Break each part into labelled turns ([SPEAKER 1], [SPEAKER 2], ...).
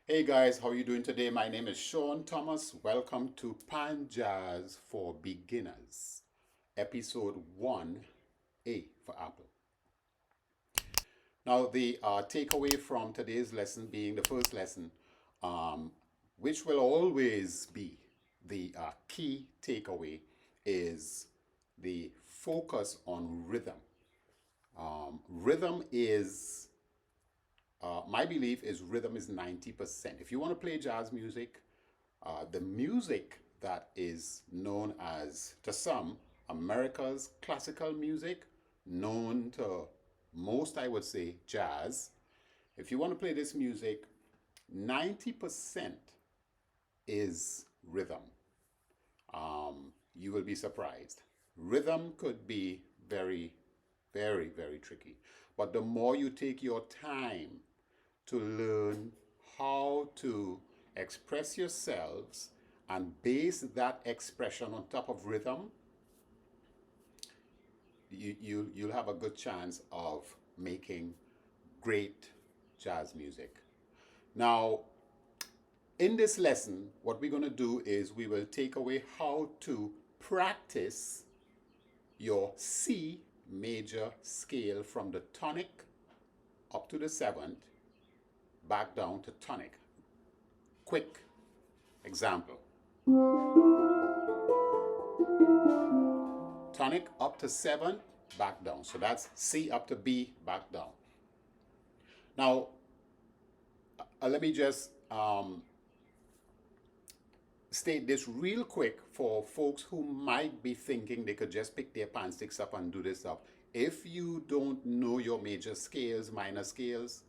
[SPEAKER 1] Hey guys, how are you doing today? My name is Sean Thomas. Welcome to Pan Jazz for Beginners, episode 1A for Apple. Now, the takeaway from today's lesson being the first lesson, um, which will always be the key takeaway, is the focus on rhythm. Rhythm is my belief is rhythm is 90%. If you want to play jazz music, the music that is known as, to some, America's classical music, known to most, I would say, jazz. If you want to play this music, 90% is rhythm. You will be surprised. Rhythm could be very, very, very tricky. But the more you take your time to learn how to express yourselves and base that expression on top of rhythm, you'll have a good chance of making great jazz music. Now, in this lesson, what we're going to do is we will take away how to practice your C major scale from the tonic up to the seventh, back down to tonic. Quick example. Tonic up to 7, back down. So that's C up to B, back down. Now, let me just state this real quick for folks who might be thinking they could just pick their pan sticks up and do this stuff. If you don't know your major scales, minor scales,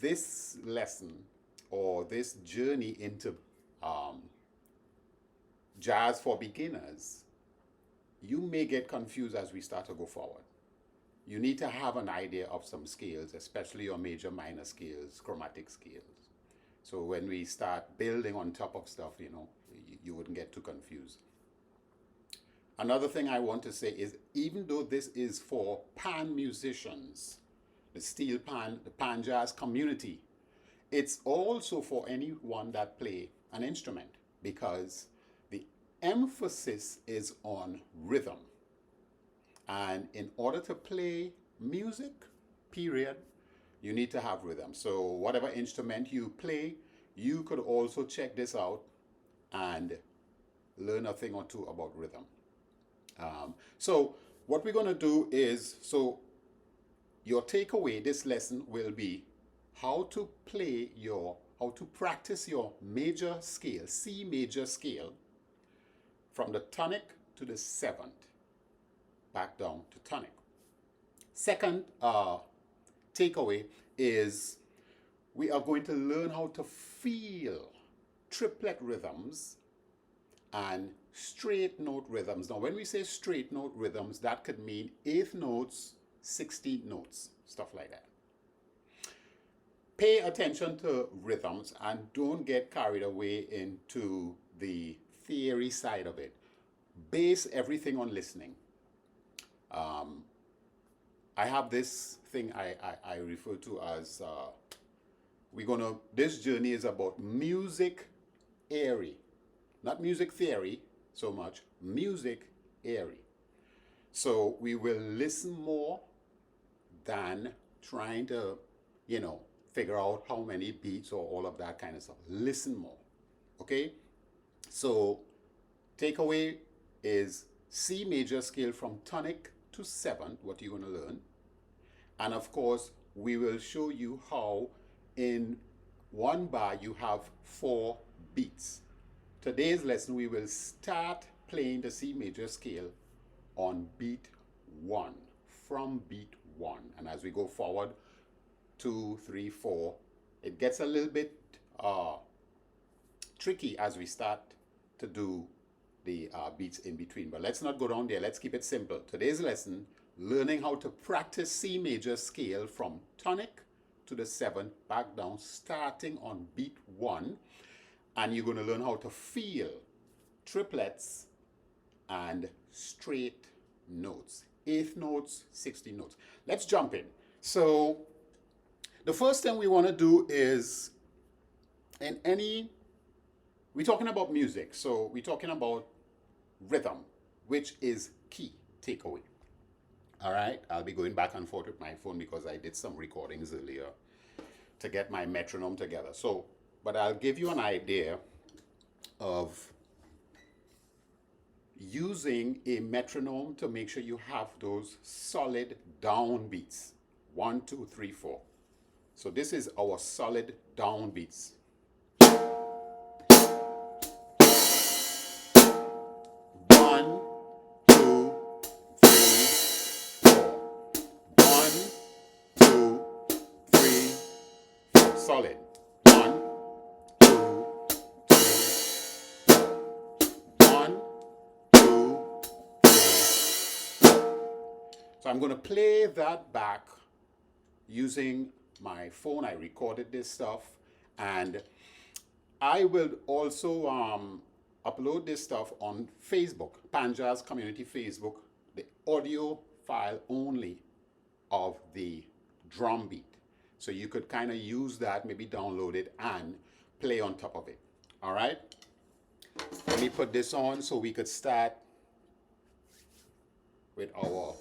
[SPEAKER 1] this lesson or this journey into jazz for beginners, you may get confused as we start to go forward. You need to have an idea of some scales, especially your major, minor scales, chromatic scales. So when we start building on top of stuff, you wouldn't get too confused. Another thing I want to say is, even though this is for pan musicians, the steel pan, the pan jazz community, it's also for anyone that play an instrument, because the emphasis is on rhythm. And in order to play music, period, you need to have rhythm. So whatever instrument you play, you could also check this out and learn a thing or two about rhythm. So what we're going to do is, so your takeaway this lesson will be how to practice your major scale, C major scale, from the tonic to the seventh, back down to tonic. Second takeaway is we are going to learn how to feel triplet rhythms and straight note rhythms. Now, when we say straight note rhythms, that could mean eighth notes, 16th notes, stuff like that. Pay attention to rhythms and don't get carried away into the theory side of it. Base everything on listening. I have this thing I refer to as this journey is about music airy, not music theory so much, music airy. So we will listen more than trying to, figure out how many beats or all of that kind of stuff. Listen more, okay? So takeaway is C major scale from tonic to seventh, what you're going to learn. And of course, we will show you how in one bar you have 4 beats. Today's lesson, we will start playing the C major scale on beat 1, from beat 1. And as we go forward, 2, 3, 4, it gets a little bit tricky as we start to do the beats in between. But let's not go down there. Let's keep it simple. Today's lesson, learning how to practice C major scale from tonic to the seventh, back down, starting on beat 1. And you're going to learn how to feel triplets and straight notes, eighth notes, 16 notes. Let's jump in. So the first thing we want to do is in any, we're talking about music, so we're talking about rhythm, which is key takeaway. All right, I'll be going back and forth with my phone because I did some recordings earlier to get my metronome together. So, but I'll give you an idea of using a metronome to make sure you have those solid downbeats. 1, 2, 3, 4. So this is our solid downbeats. 1, 2, 3, 4. 1, 2, 3, 4. Solid. 1, 2, 3, 4. 1, 2, 3. So I'm going to play that back using my phone. I recorded this stuff, and I will also upload this stuff on Facebook, Panja's community Facebook, the audio file only of the drum beat. So you could kind of use that, maybe download it and play on top of it. All right? Let me put this on so we could start with our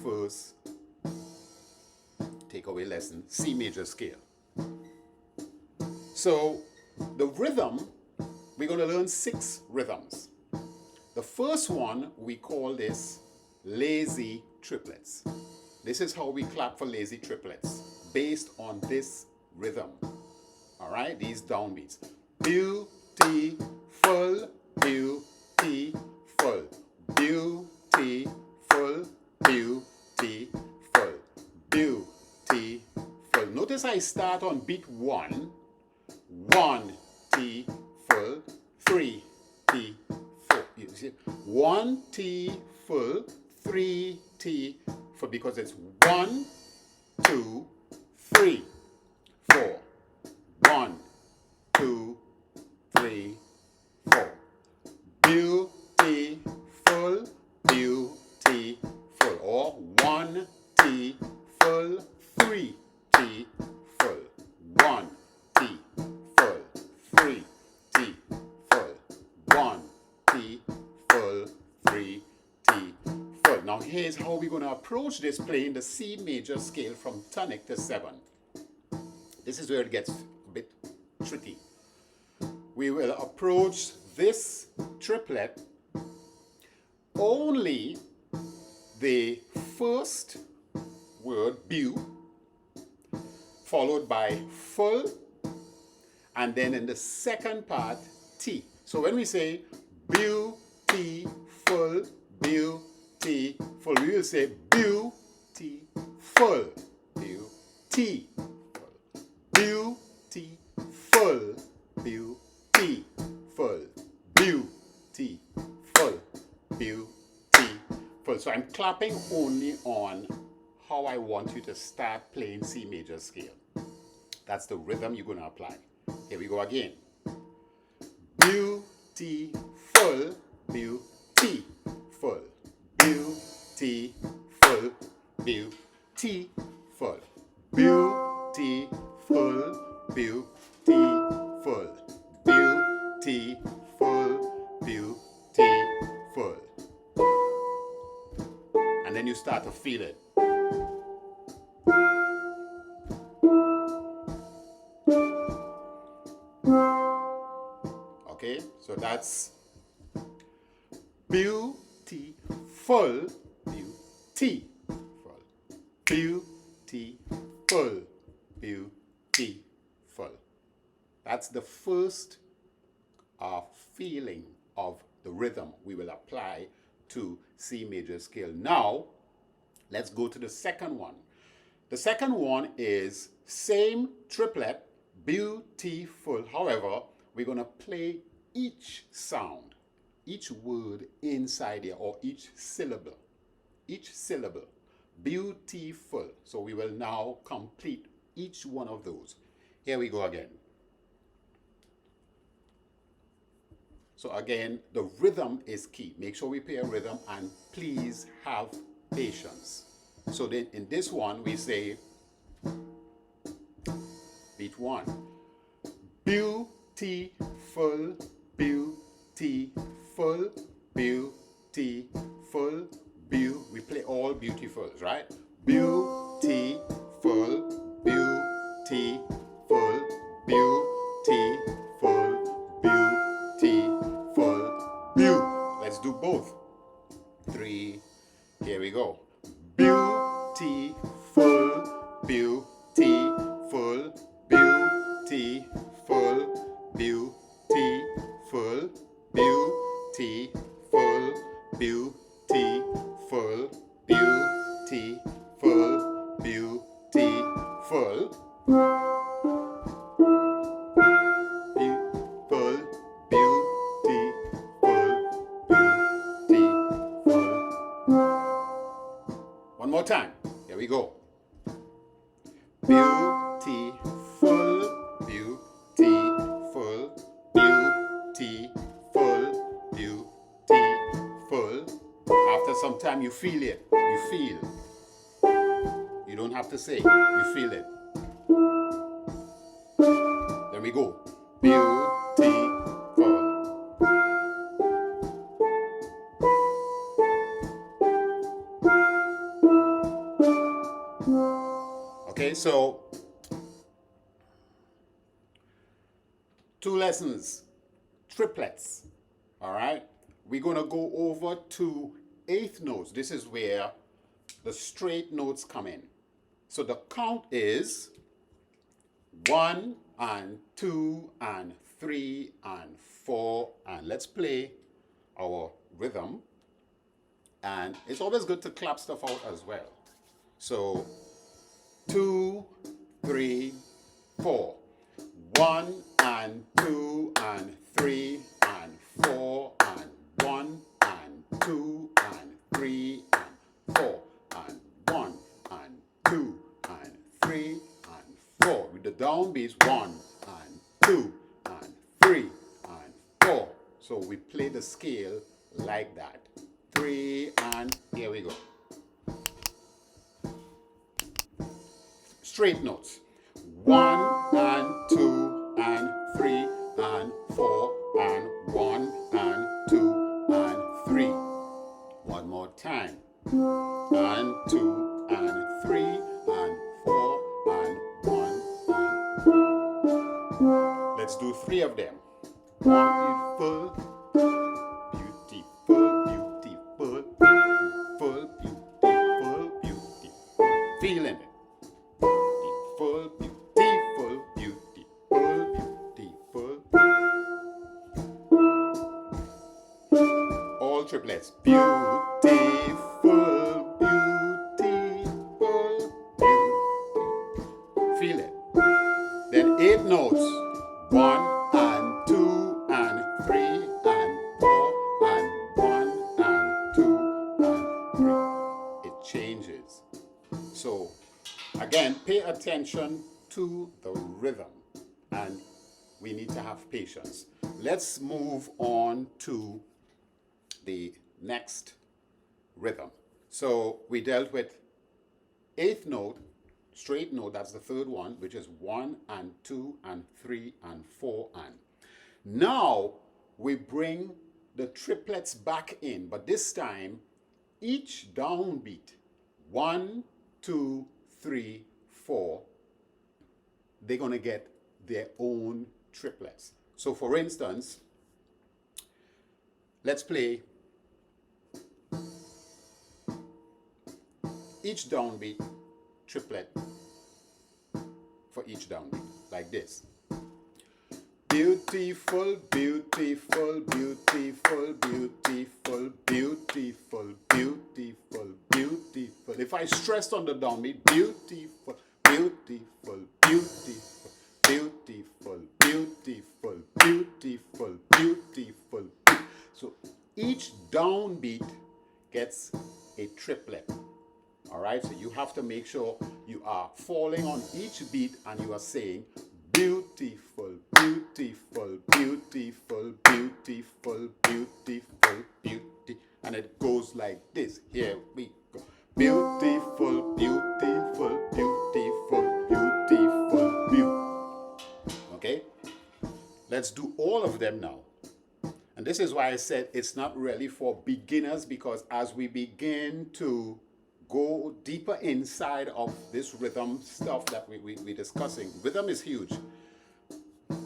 [SPEAKER 1] first takeaway lesson, C major scale. So the rhythm, we're going to learn 6 rhythms. The first one, we call this lazy triplets. This is how we clap for lazy triplets, based on this rhythm. All right, these downbeats. Beautiful, beautiful, beautiful, beautiful, beautiful. Notice I start on beat 1. 1 T full, 3 T full. You see, 1 T full, 3 T full, because it's 1, 2, 3, 4. 1, 2, 3, 4. Beautiful, beautiful. Or 1 T full, 3 T full. 1 T full, 3 T full. 1 T full, 3 T full. Now here's how we're going to approach this, playing the C major scale from tonic to 7. This is where it gets a bit tricky. We will approach this triplet only the first word, beau, followed by full, and then in the second part, T. So when we say beautiful, beautiful, we will say beautiful, beautiful, beautiful, beautiful, beautiful, beautiful. So I'm clapping only on how I want you to start playing C major scale. That's the rhythm you're going to apply. Here we go again. Beautiful, beautiful, beautiful, beautiful, beautiful, beautiful, beautiful, beautiful. And then you start to feel it. Okay, so that's beautiful, beautiful, beautiful, beautiful. That's the first feeling of the rhythm we will apply to C major scale. Now, let's go to the second one. The second one is same triplet, beautiful. However, we're going to play each sound, each word inside here, or each syllable, beautiful. So we will now complete each one of those. Here we go again. So again, the rhythm is key. Make sure we play a rhythm, and please have patience. So then in this one, we say beat 1. beautiful, beautiful, beautiful, we play all beautifuls, right? Beautiful, beautiful, beautiful, beautiful, Let's do both. 3. Here we go. Beautiful, beautiful, beautiful, beautiful, beautiful, beautiful, beautiful, beautiful. One more time. Here we go. Beautiful, beautiful, beautiful, beautiful. After some time, you feel it. You feel. You don't have to say. You feel it. There we go. Beautiful. Okay, so 2 lessons, triplets. All right, we're going to go over to 8th notes. This is where the straight notes come in. So the count is 1 and 2 and 3 and 4, and let's play our rhythm. And it's always good to clap stuff out as well. So 2, 3, 4. 1 and 2 and 3 and 4 and 1 and 2 and 3 and 4 and 1 and 2 and 3 and 4. With the downbeats 1 and 2 and 3 and 4. So we play the scale like that. 3 and here we go. Straight notes. 1 and 2 and 3 and 4 and 1 and 2 and 3. One more time. And 2 and 3 and 4 and 1 and. Let's do 3 of them. Beautiful, beautiful, beautiful, beautiful, beautiful, beautiful. Feeling it. Beautiful, beautiful, beautiful, beautiful. All triplets. Beautiful, beautiful, beautiful. Feel it. Then 8 notes. 1 and 2 and 3 and 4 and 1 and 2 and 3. It changes. So again, pay attention to the rhythm, and we need to have patience. Let's move on to the next rhythm. So we dealt with 8th note, straight note, that's the 3rd one, which is 1 and 2 and 3 and 4 and. Now we bring the triplets back in, but this time each downbeat, 1, 2, 3, 4, they're going to get their own triplets. So for instance, let's play each downbeat triplet for each downbeat, like this. Beautiful, beautiful, beautiful, beautiful, beautiful, beautiful, beautiful. If I stressed on the downbeat, beautiful, beautiful, beautiful, beautiful, beautiful, beautiful, beautiful. So each downbeat gets a triplet. All right, so you have to make sure you are falling on each beat and you are saying beautiful, beautiful, beautiful, beautiful, beautiful, beauty. And it goes like this. Here we go. Beautiful, beautiful, beautiful, beautiful, beautiful. Okay? Let's do all of them now. And this is why I said it's not really for beginners, because as we begin to go deeper inside of this rhythm stuff that we're discussing, rhythm is huge.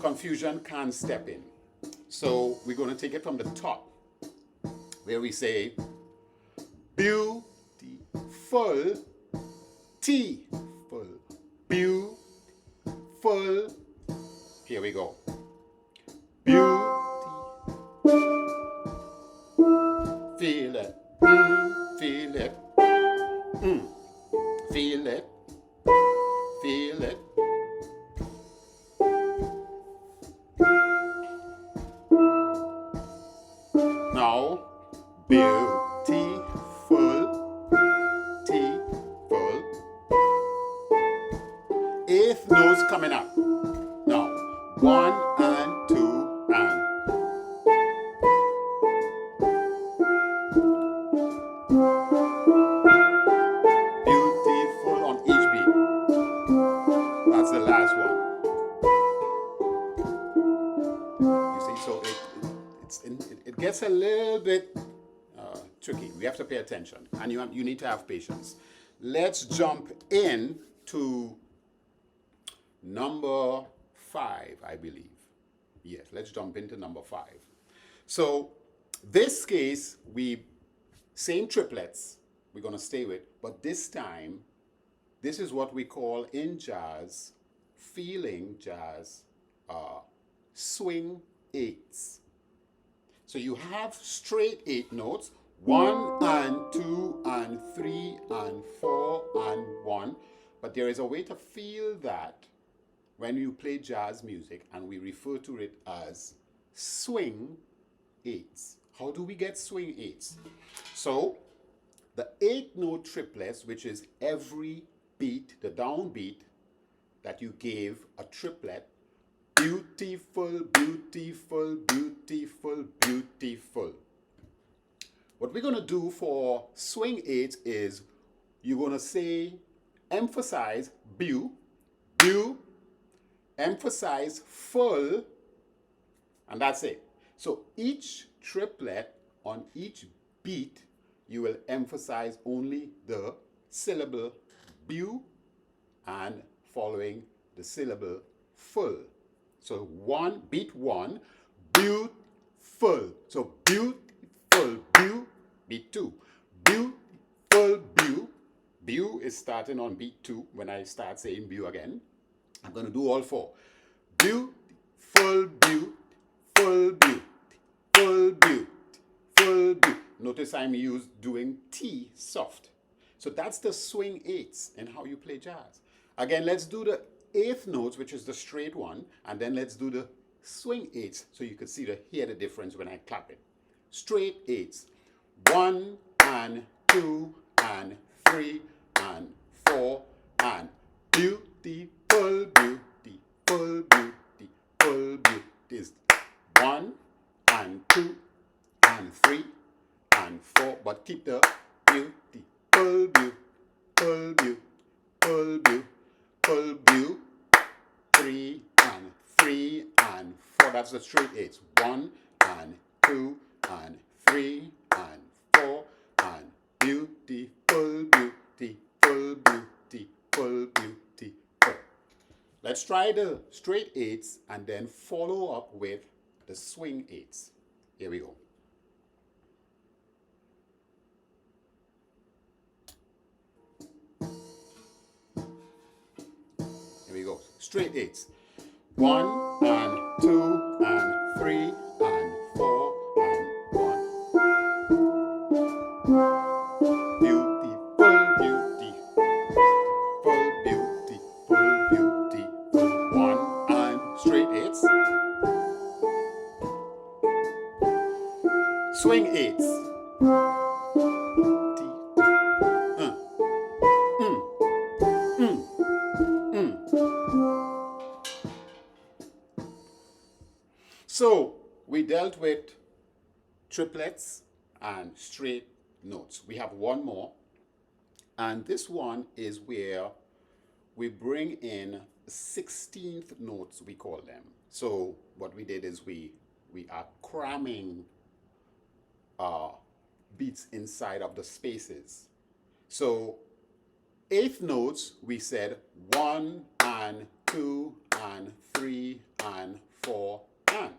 [SPEAKER 1] Confusion can step in. So we're going to take it from the top, where we say beautiful, T-ful, beautiful. Here we go. Beautiful. Feel it, feel it, feel it, feel it. Now, beautiful, T-ful. Eighth notes coming up. Now, 1 and 2 and. Beautiful on each beat. That's the last one. You see, so it gets a little bit tricky. We have to pay attention, and you need to have patience. Let's jump in to number 5, I believe. Yes, let's jump into number 5. So this case, same triplets we're going to stay with, but this time, this is what we call in jazz, feeling jazz, swing eights. So you have straight 8 notes, 1 and 2 and 3 and 4 and 1, but there is a way to feel that when you play jazz music, and we refer to it as swing eights. How do we get swing eights? So the 8-note triplets, which is every beat, the downbeat that you gave a triplet, beautiful, beautiful, beautiful, beautiful. What we're going to do for swing eights is you're going to say, emphasize bew, bew, emphasize full, and that's it. So each triplet on each beat, you will emphasize only the syllable bew and following the syllable full. So beat 1, beautiful. So beautiful, bew, beat 2. Beautiful, bew. Bew is starting on beat 2 when I start saying bew again. I'm going to do all 4. Beautiful, bew, full bew, full bew, full bew. Notice I'm doing T soft. So that's the swing eights and how you play jazz. Again, let's do the 8th notes, which is the straight one, and then let's do the swing eights so you can hear the difference when I clap it. Straight eights. 1 and 2 and 3 and 4 and beautiful, beautiful, beautiful, beautiful. Is 1 and 2 and 3 and 4, but keep the beautiful, beautiful, beautiful, beautiful, beautiful. 3 and 3 and 4. That's the straight eights. 1 and 2 and 3 and 4 and beautiful, beautiful, beautiful, beautiful. Let's try the straight eights and then follow up with the swing eights. Here we go. Here we go. Straight eights. 1 and 2 and 3 and 4 and 1. Beautiful, beautiful, beautiful, beautiful. 1 and straight eights. Swing eights. So we dealt with triplets and straight notes. We have one more, and this one is where we bring in 16th notes, we call them. So what we did is we are cramming beats inside of the spaces. So eighth notes, we said 1 and 2 and 3 and 4 and.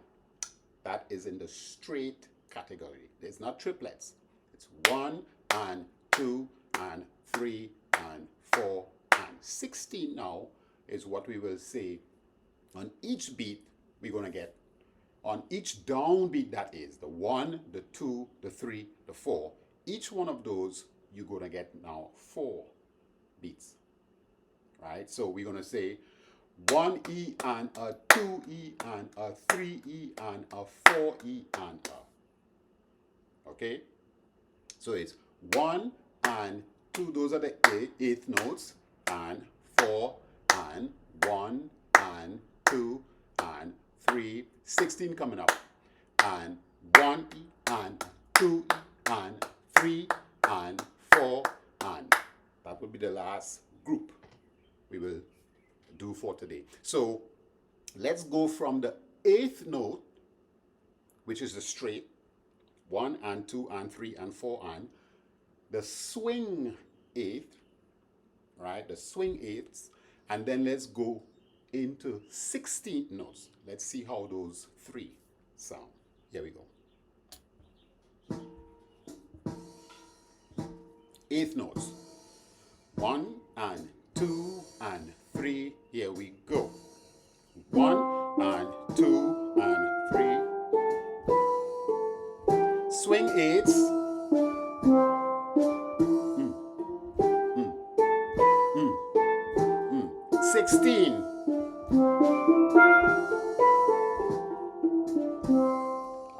[SPEAKER 1] That is in the straight category. It's not triplets. It's 1 and 2 and 3 and 4 and. 16 now is what we will say on each beat we're going to get. On each downbeat, that is, the 1, the 2, the 3, the 4, each one of those you're going to get now 4 beats. Right? So we're going to say 1 E and a 2 E and a 3 E and a 4 E and a. Okay? So it's 1 and 2, those are the eighth notes, and 4 and 1 and 2 and 3, 16 coming up, and 1 E and 2 E and 3 and 4 and. That will be the last group we will do for today. So let's go from the eighth note, which is the straight, 1 and 2 and 3 and 4 and, the swing eighth, right? The swing eighths, and then let's go into 16th notes. Let's see how those 3 sound. Here we go. Eighth notes. 1 and 2 and 3. Here we go. 1 and 2 and 3. Swing eights. 16.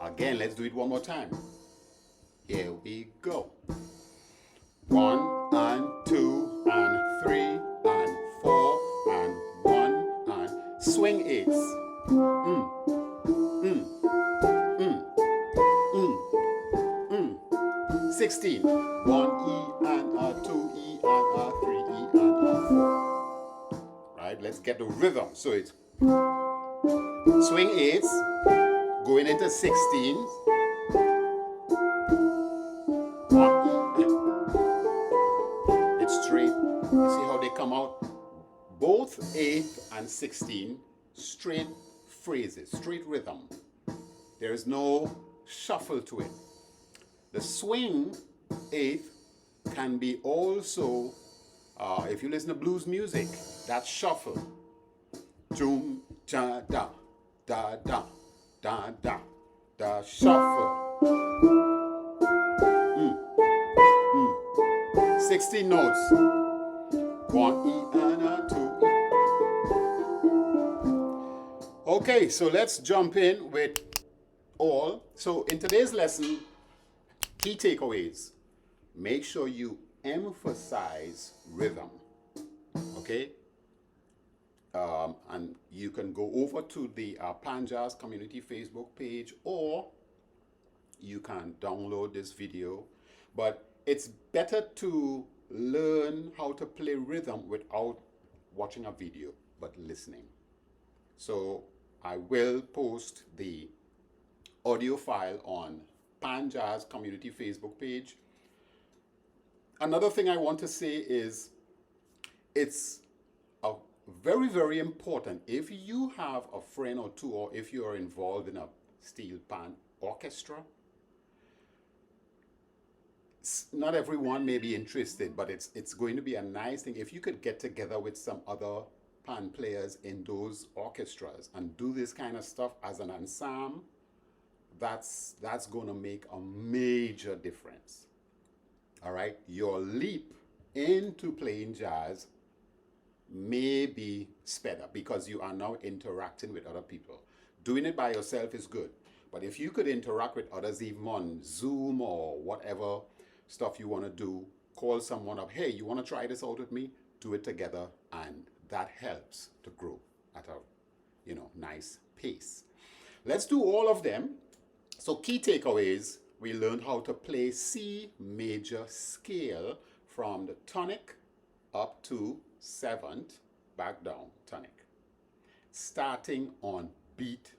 [SPEAKER 1] Again, let's do it one more time. Here we go. 1 and 2 and 3 and 4 and 1 and swing eights. 16. 1 E and a 2 E and a 3 E and a 4. Right, let's get the rhythm. So it's swing eights, going into 16s. 1 E. It's straight. You see how they come out? Both 8th and 16 straight phrases, straight rhythm. There is no shuffle to it. The swing 8th can be also, if you listen to blues music, that's shuffle. Doom, da, da, da, da, da, da, da, shuffle. 16 notes. 1 E and a 2 E. Okay, so let's jump in with all. So in today's lesson, key takeaways. Make sure you emphasize rhythm. Okay? And you can go over to the Panjaz Community Facebook page, or you can download this video. But it's better to learn how to play rhythm without watching a video, but listening. So I will post the audio file on Panjaz Community Facebook page. Another thing I want to say is it's very, very important, if you have a friend or two, or if you are involved in a steel pan orchestra, not everyone may be interested, but it's going to be a nice thing if you could get together with some other pan players in those orchestras and do this kind of stuff as an ensemble. That's going to make a major difference. All right, your leap into playing jazz may be sped up because you are now interacting with other people. Doing it by yourself is good, but if you could interact with others even on Zoom or whatever stuff you want to do, call someone up, hey, you want to try this out with me? Do it together, and that helps to grow at a nice pace. Let's do all of them. So key takeaways: we learned how to play C major scale from the tonic up to 7th. back down, tonic. Starting on beat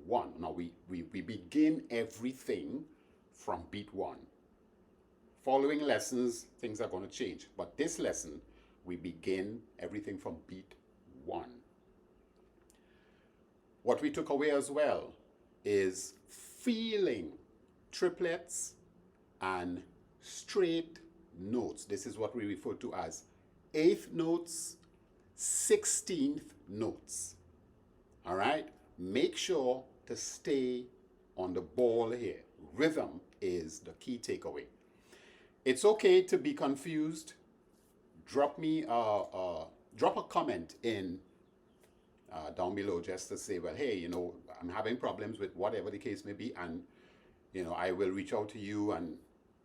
[SPEAKER 1] 1. Now we begin everything from beat 1. Following lessons, things are going to change. But this lesson, we begin everything from beat 1. What we took away as well is feeling triplets and straight notes. This is what we refer to as eighth notes, 16th notes. All right? Make sure to stay on the ball here. Rhythm is the key takeaway. It's okay to be confused. Drop a comment in down below just to say, well, hey, I'm having problems with whatever the case may be, and I will reach out to you and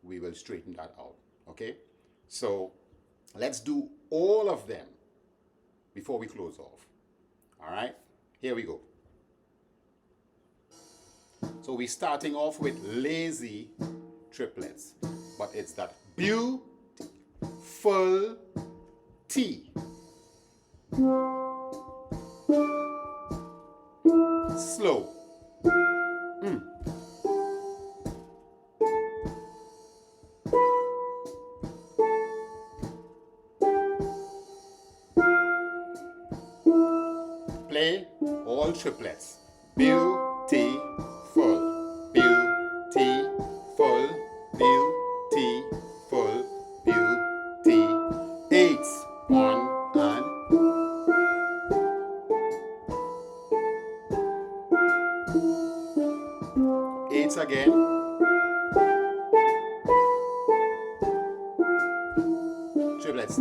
[SPEAKER 1] we will straighten that out. Okay? So let's do all of them before we close off. All right? Here we go. So we're starting off with lazy triplets, but it's that beautiful T. Slow. Play all triplets. Beautiful, beautiful, beautiful, beauty. 8. 1 and 8 again. Triplets.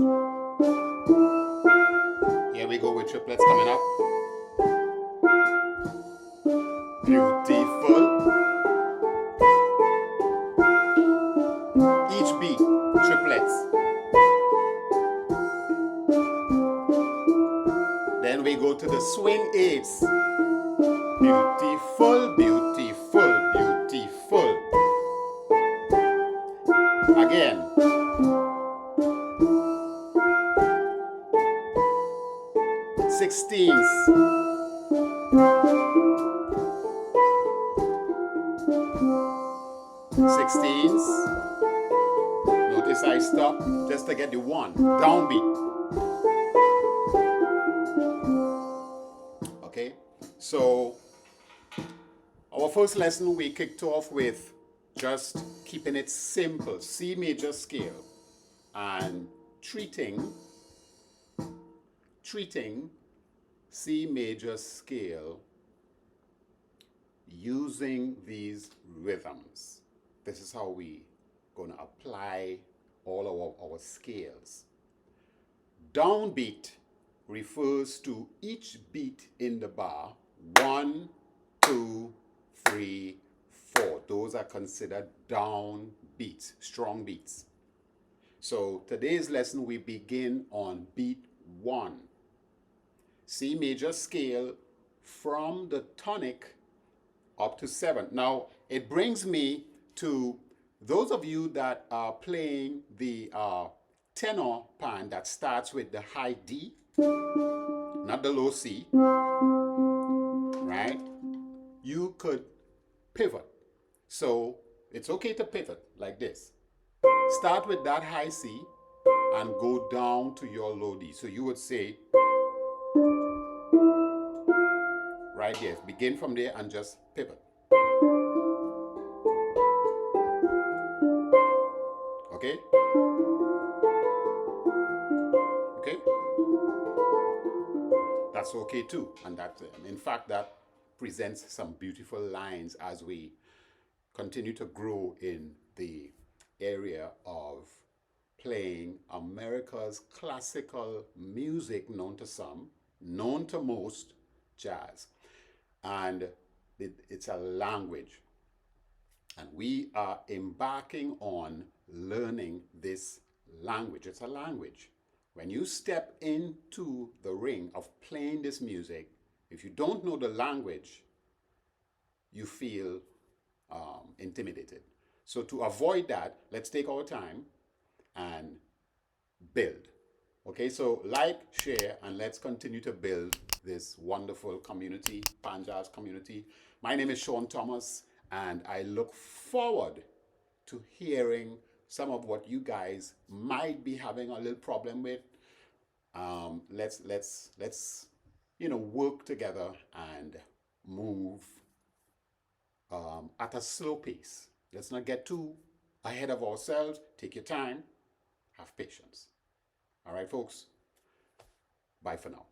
[SPEAKER 1] Here we go with triplets coming up. Beautiful. Each beat, triplets. Then we go to the swing 8s. Beautiful, beautiful, beautiful. Again. Sixteens. Notice I stop just to get the 1 downbeat. Okay, so our first lesson we kicked off with just keeping it simple, C major scale, and treating C major scale using these rhythms. This is how we going to apply all our scales. Downbeat refers to each beat in the bar. 1, 2, 3, 4. Those are considered down beats, strong beats. So today's lesson we begin on beat 1. C major scale from the tonic up to 7. Now it brings me to those of you that are playing the tenor pan that starts with the high D, not the low C, right? You could pivot. So it's okay to pivot like this. Start with that high C and go down to your low D. So you would say, right here, begin from there and just pivot. Okay? Okay? That's okay too. And that, in fact, that presents some beautiful lines as we continue to grow in the area of playing America's classical music, known to some, known to most, jazz. And it's a language. And we are embarking on learning this language. It's a language. When you step into the ring of playing this music, if you don't know the language, you feel intimidated. So to avoid that, let's take our time and build. Okay, so like, share, and let's continue to build this wonderful community, Panjaz community. My name is Sean Thomas, and I look forward to hearing some of what you guys might be having a little problem with. Let's work together and move at a slow pace. Let's not get too ahead of ourselves. Take your time. Have patience. All right, folks. Bye for now.